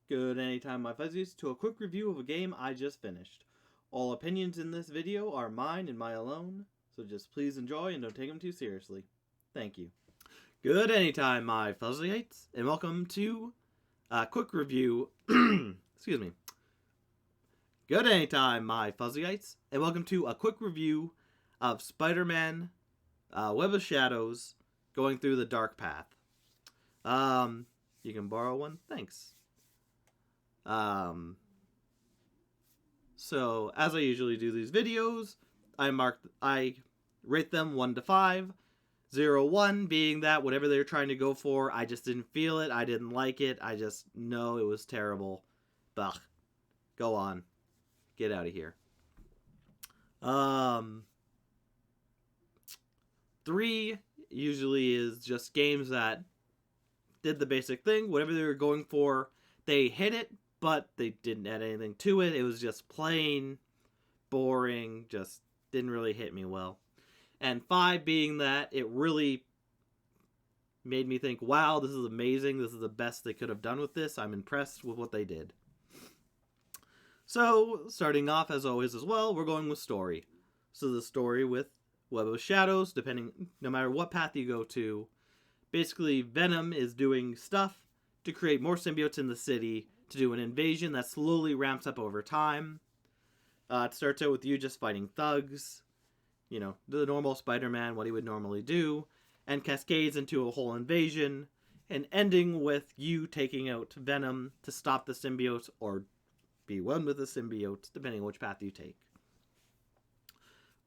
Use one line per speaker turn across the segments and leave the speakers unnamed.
Good anytime, my fuzzies, to a quick review of a game I just finished. All opinions in this video are mine and my alone, so just please enjoy and don't take them too seriously. Thank you. Good anytime, my fuzzyites, and welcome to a quick review. Excuse me. Good anytime, my fuzzyites, and welcome to a quick review of Spider-Man Web of Shadows going through the dark path. You can borrow one? Thanks. So as I usually do these videos, I rate them 1 to 5. 0, 1 being that whatever they're trying to go for, I just didn't feel it. I didn't like it. I just know it was terrible. Bah. Go on. Get out of here. 3 usually is just games that did the basic thing. Whatever they were going for, they hit it, but they didn't add anything to it. It was just plain boring, just didn't really hit me well. And 5 being that it really made me think, wow, this is amazing. This is the best they could have done with this. I'm impressed with what they did. So, starting off as always as well, we're going with story. So the story with Web of Shadows, no matter what path you go to, basically Venom is doing stuff to create more symbiotes in the city, to do an invasion that slowly ramps up over time. It starts out with you just fighting thugs, you know, the normal Spider-Man, what he would normally do, and cascades into a whole invasion, and ending with you taking out Venom to stop the symbiote or be one with the symbiote, depending on which path you take.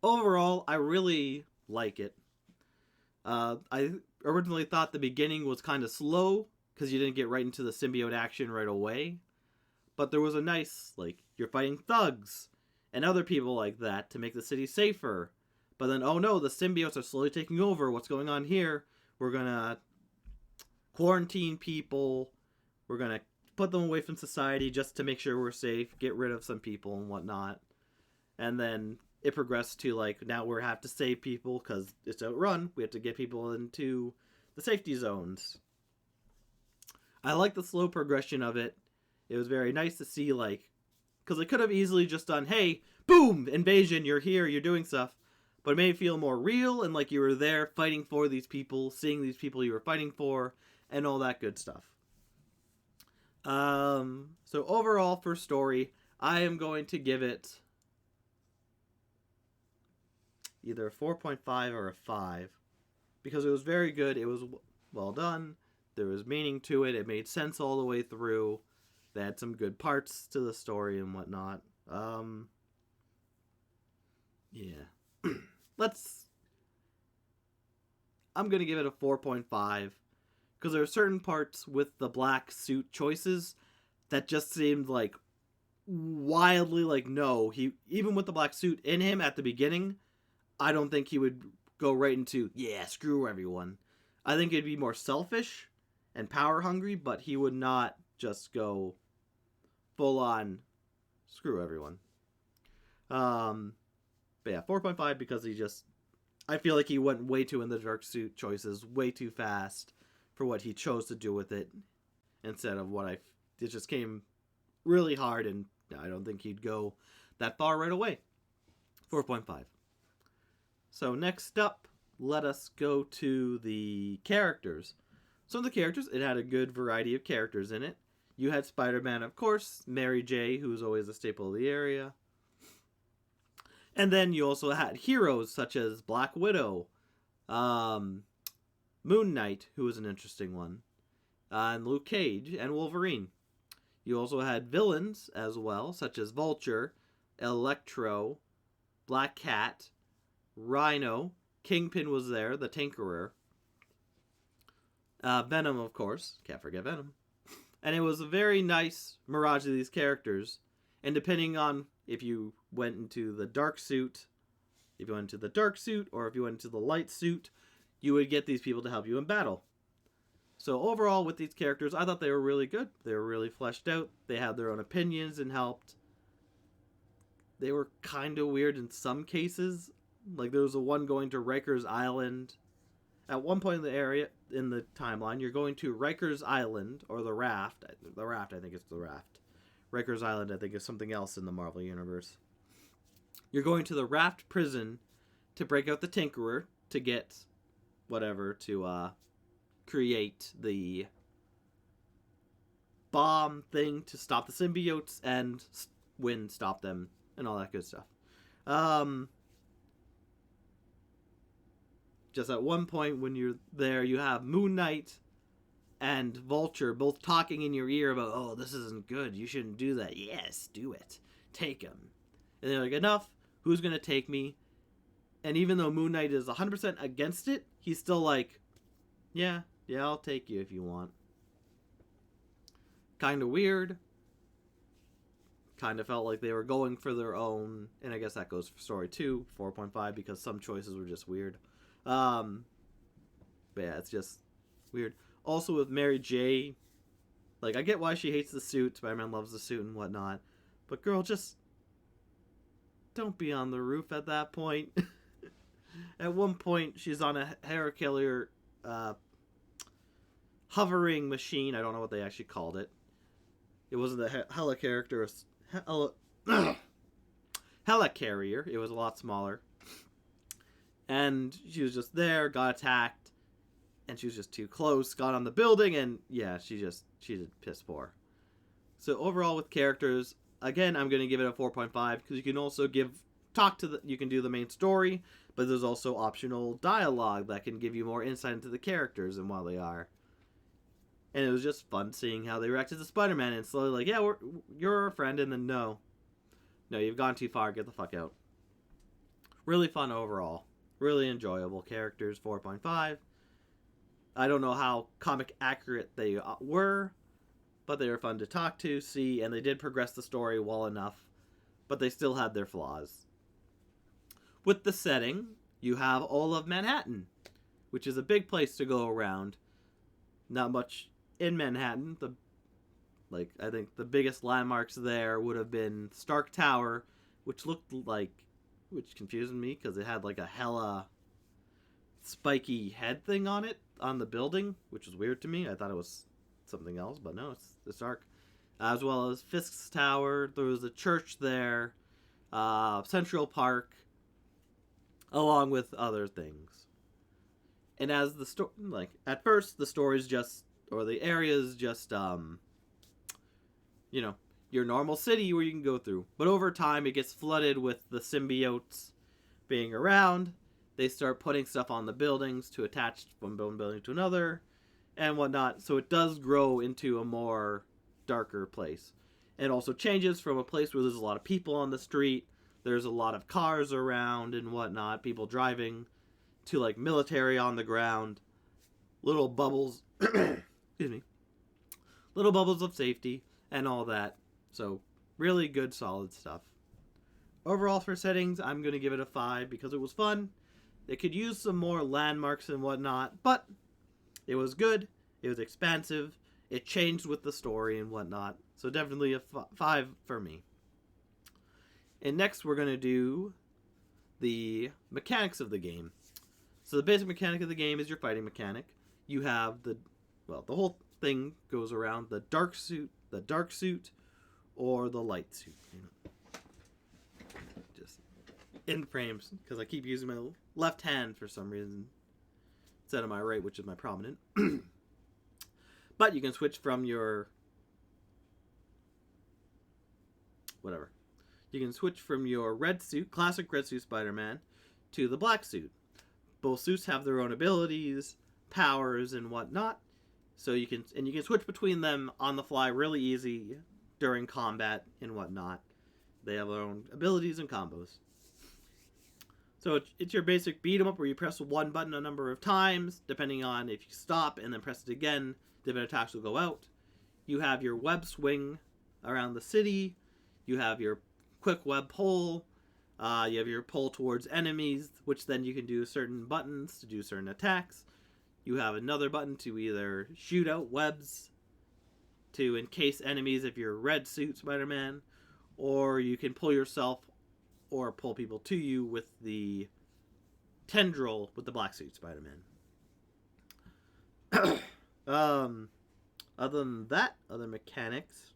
Overall, I really like it. I originally thought the beginning was kind of slow because you didn't get right into the symbiote action right away. But there was a nice, like, you're fighting thugs and other people like that to make the city safer. But then, oh no, the symbiotes are slowly taking over. What's going on here? We're going to quarantine people. We're going to put them away from society just to make sure we're safe, get rid of some people and whatnot. And then it progressed to, like, now we have to save people because it's outrun. We have to get people into the safety zones. I like the slow progression of it. It was very nice to see, like, because it could have easily just done, hey, boom, invasion, you're here, you're doing stuff. But it made it feel more real and like you were there fighting for these people, seeing these people you were fighting for, and all that good stuff. So overall for story, I am going to give it either a 4.5 or a 5 because it was very good. It was well done. There was meaning to it. It made sense all the way through. They had some good parts to the story and whatnot. Yeah. I'm going to give it a 4.5 because there are certain parts with the black suit choices that just seemed like wildly like no. Even with the black suit in him at the beginning, I don't think he would go right into, yeah, screw everyone. I think it'd be more selfish and power hungry, but he would not just go full on screw everyone. But yeah, 4.5 because I feel like he went way too in the dark suit choices, way too fast for what he chose to do with it instead of it just came really hard and I don't think he'd go that far right away. 4.5. So next up, let us go to the characters. So the characters, it had a good variety of characters in it. You had Spider-Man, of course, Mary J, who was always a staple of the area. And then you also had heroes such as Black Widow, Moon Knight, who was an interesting one, and Luke Cage, and Wolverine. You also had villains as well, such as Vulture, Electro, Black Cat, Rhino, Kingpin was there, the Tinkerer, Venom, of course, can't forget Venom. And it was a very nice mirage of these characters. And depending on if you went into the dark suit, or if you went into the light suit, you would get these people to help you in battle. So overall, with these characters, I thought they were really good. They were really fleshed out. They had their own opinions and helped. They were kind of weird in some cases. Like there was a one going to Rikers Island At one point in the area in the timeline, you're going to Rikers Island or the Raft. The Raft, I think it's the Raft. Rikers Island, I think, is something else in the Marvel universe. You're going to the Raft prison to break out the Tinkerer to get whatever to create the bomb thing to stop the symbiotes and stop them and all that good stuff. Just at one point when you're there, you have Moon Knight and Vulture both talking in your ear about, oh, this isn't good. You shouldn't do that. Yes, do it. Take him. And they're like, enough. Who's going to take me? And even though Moon Knight is 100% against it, he's still like, yeah, I'll take you if you want. Kind of weird. Kind of felt like they were going for their own, and I guess that goes for story 2, 4.5, because some choices were just weird. But yeah, it's just weird. Also with Mary J, like, I get why she hates the suit. Spider-Man loves the suit and whatnot. But girl, just don't be on the roof at that point. At one point, she's on a Helicarrier hovering machine. I don't know what they actually called it. It wasn't the Helicarrier. Helicarrier. It was a lot smaller. And she was just there, got attacked, and she was just too close, got on the building, and yeah, she did piss poor. So overall with characters, again, I'm going to give it a 4.5, because you can also you can do the main story, but there's also optional dialogue that can give you more insight into the characters and what they are. And it was just fun seeing how they reacted to Spider-Man, and slowly like, yeah, you're our friend, and then no, you've gone too far, get the fuck out. Really fun overall. Really enjoyable characters, 4.5. I don't know how comic accurate they were, but they were fun to talk to, see, and they did progress the story well enough, but they still had their flaws. With the setting, you have all of Manhattan, which is a big place to go around. Not much in Manhattan. I think the biggest landmarks there would have been Stark Tower, which confused me because it had like a hella spiky head thing on it on the building, which was weird to me. I thought it was something else, but no, it's Stark. As well as Fisk's Tower. There was a church there, Central Park, along with other things. And as the story, at first the story's just, or the area's just, your normal city where you can go through. But over time, it gets flooded with the symbiotes being around. They start putting stuff on the buildings to attach from one building to another and whatnot. So it does grow into a more darker place. It also changes from a place where there's a lot of people on the street. There's a lot of cars around and whatnot. People driving to like military on the ground. Little bubbles. Excuse me. Little bubbles of safety and all that. So, really good, solid stuff. Overall, for settings, I'm going to give it a 5 because it was fun. They could use some more landmarks and whatnot, but it was good. It was expansive. It changed with the story and whatnot. So, definitely a 5 for me. And next, we're going to do the mechanics of the game. So, the basic mechanic of the game is your fighting mechanic. You have the whole thing goes around the dark suit, or the light suit. Just in frames, because I keep using my left hand for some reason instead of my right, which is my prominent. But you can switch from your You can switch from your red suit, classic red suit Spider-Man, to the black suit. Both suits have their own abilities, powers, and whatnot. So you can switch between them on the fly really easy during combat and whatnot. They have their own abilities and combos. So it's your basic beat 'em up where you press one button a number of times, depending on if you stop and then press it again, different attacks will go out. You have your web swing around the city. You have your quick web pull. You have your pull towards enemies, which then you can do certain buttons to do certain attacks. You have another button to either shoot out webs to encase enemies if you're red suit Spider-Man, or you can pull yourself or pull people to you with the tendril with the black suit Spider-Man. Um, Other than that, other mechanics,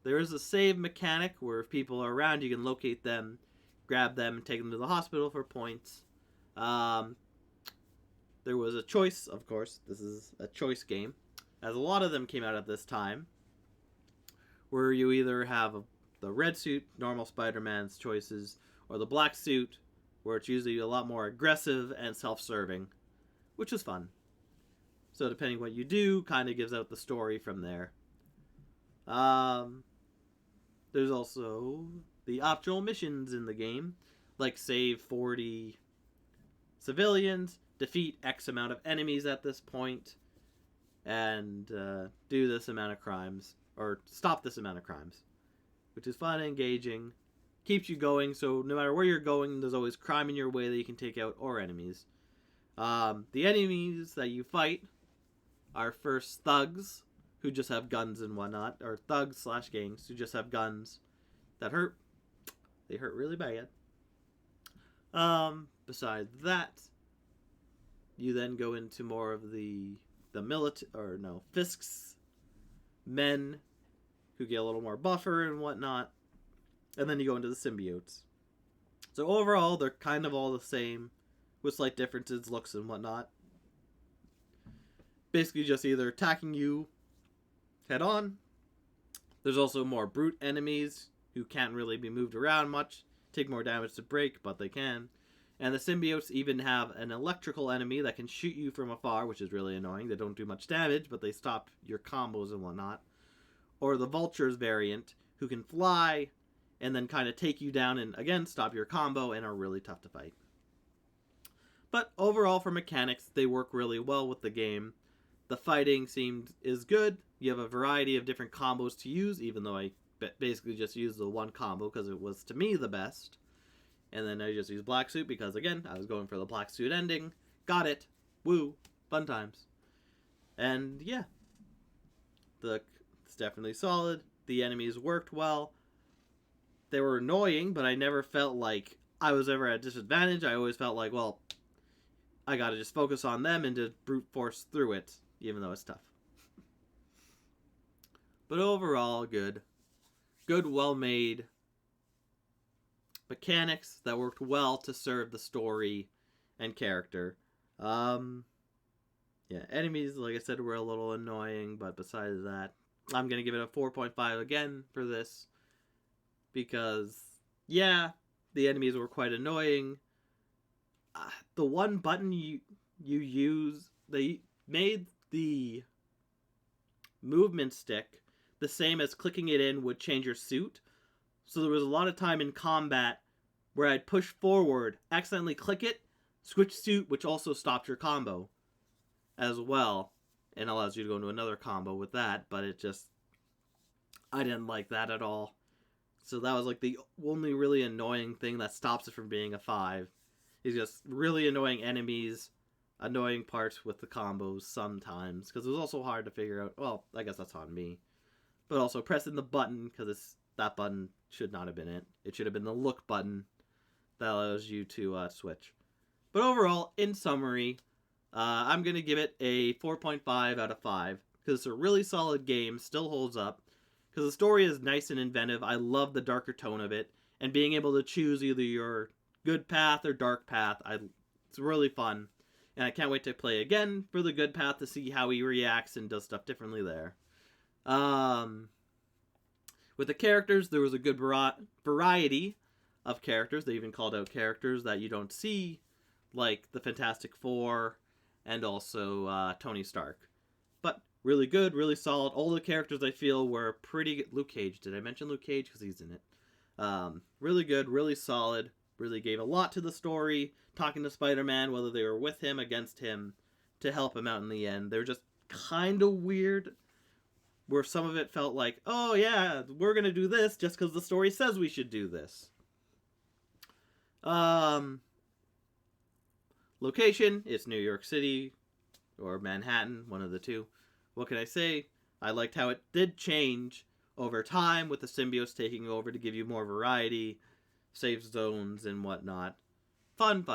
there is a save mechanic where if people are around, you can locate them, grab them, and take them to the hospital for points. Um, there was a choice, of course. This is a choice game, as a lot of them came out at this time, where you either have the red suit, normal Spider-Man's choices, or the black suit, where it's usually a lot more aggressive and self-serving, which is fun. So depending what you do, kind of gives out the story from there. Um, there's also the optional missions in the game, like save 40 civilians, defeat X amount of enemies at this point, and do this amount of crimes, or stop this amount of crimes, which is fun and engaging. Keeps you going, so no matter where you're going, there's always crime in your way that you can take out, or enemies. The enemies that you fight are first thugs, who just have guns and whatnot, or thugs slash gangs who just have guns that hurt. They hurt really bad. Besides that, you then go into more of the Fisk's men, who get a little more buffer and whatnot, and then you go into the symbiotes. So overall, they're kind of all the same, with slight differences, looks and whatnot. Basically just either attacking you head on. There's also more brute enemies who can't really be moved around much, take more damage to break, but they can. And the symbiotes even have an electrical enemy that can shoot you from afar, which is really annoying. They don't do much damage, but they stop your combos and whatnot. Or the vultures variant, who can fly and then kind of take you down and, again, stop your combo and are really tough to fight. But overall, for mechanics, they work really well with the game. The fighting is good. You have a variety of different combos to use, even though I basically just used the one combo because it was, to me, the best. And then I just used Black Suit because, again, I was going for the Black Suit ending. Got it. Woo. Fun times. And, yeah. It's definitely solid. The enemies worked well. They were annoying, but I never felt like I was ever at a disadvantage. I always felt like, well, I gotta just focus on them and just brute force through it, even though it's tough. But overall, good. Good, well-made mechanics that worked well to serve the story and character. Enemies, like I said, were a little annoying, but besides that, I'm going to give it a 4.5 again for this, because, yeah, the enemies were quite annoying. The one button you use, they made the movement stick the same as clicking it in would change your suit. So there was a lot of time in combat where I'd push forward, accidentally click it, switch suit, which also stopped your combo as well, and allows you to go into another combo with that, but I didn't like that at all. So that was like the only really annoying thing that stops it from being a 5. Is just really annoying enemies, annoying parts with the combos sometimes, because it was also hard to figure out. Well, I guess that's on me. But also pressing the button, because that button should not have been it. It should have been the look button that allows you to switch. But overall, in summary, I'm going to give it a 4.5 out of 5, because it's a really solid game, still holds up, because the story is nice and inventive. I love the darker tone of it, and being able to choose either your good path or dark path, it's really fun. And I can't wait to play again for the good path to see how he reacts and does stuff differently there. With the characters, there was a good variety of characters. They even called out characters that you don't see, like the Fantastic Four and also Tony Stark. But really good, really solid. All the characters I feel were pretty good. Luke Cage. Did I mention Luke Cage? Because he's in it. Really good, really solid. Really gave a lot to the story. Talking to Spider-Man, whether they were with him, against him, to help him out in the end. They were just kind of weird, where some of it felt like, oh yeah, we're going to do this just because the story says we should do this. Location, it's New York City or Manhattan, one of the two. What can I say? I liked how it did change over time with the symbiotes taking over to give you more variety, safe zones and whatnot. Fun.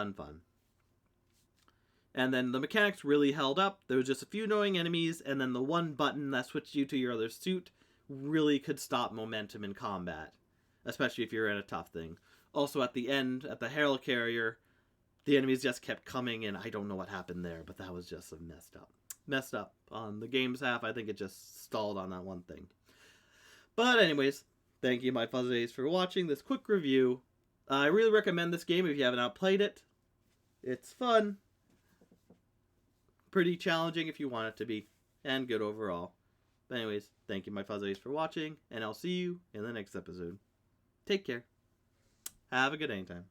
And then the mechanics really held up. There was just a few annoying enemies, and then the one button that switched you to your other suit really could stop momentum in combat, especially if you're in a tough thing. Also, at the end, at the helicarrier, the enemies just kept coming, and I don't know what happened there, but that was just messed up on the game's half. I think it just stalled on that one thing. But anyways, thank you, my fuzzies, for watching this quick review. I really recommend this game if you haven't outplayed it. It's fun, pretty challenging if you want it to be, and good overall. But anyways, thank you, my fuzzies, for watching, and I'll see you in the next episode. Take care. Have a good anytime.